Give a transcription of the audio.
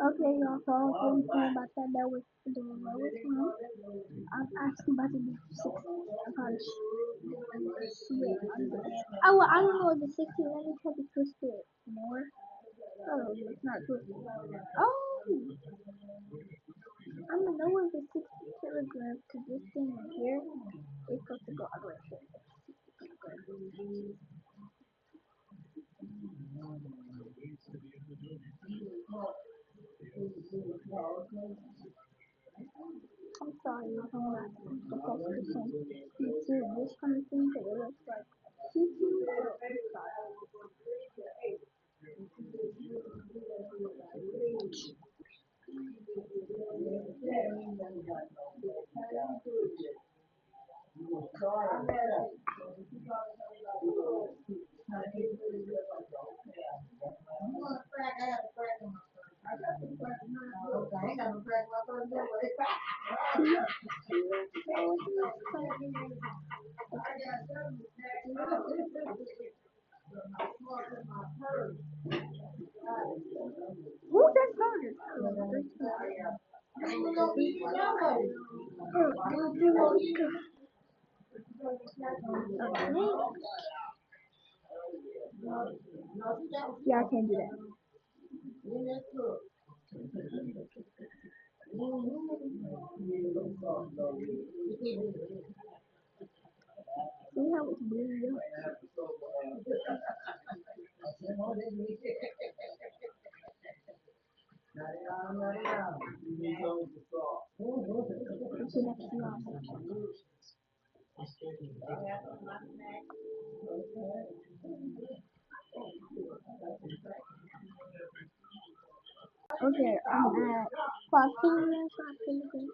Okay, y'all, so I was really cool about that. That was the lowest one. I'm actually about to do 60. I probably should. Yeah, oh, well, I don't know if the 60. Let me try to twist it more. Oh, it's not twisted. Oh, I'm gonna know if it's 60 kilograms because this thing right here is supposed to go all the way to 60 kilograms. I'm sorry, I'm not supposed to send you to this kind of thing that it looks like teaching. So I'm sorry. Who that started? Okay. Yeah, I can't do that. See how it's weird? It's an extra. Okay, I'm at 5 kilograms, 5 kilograms.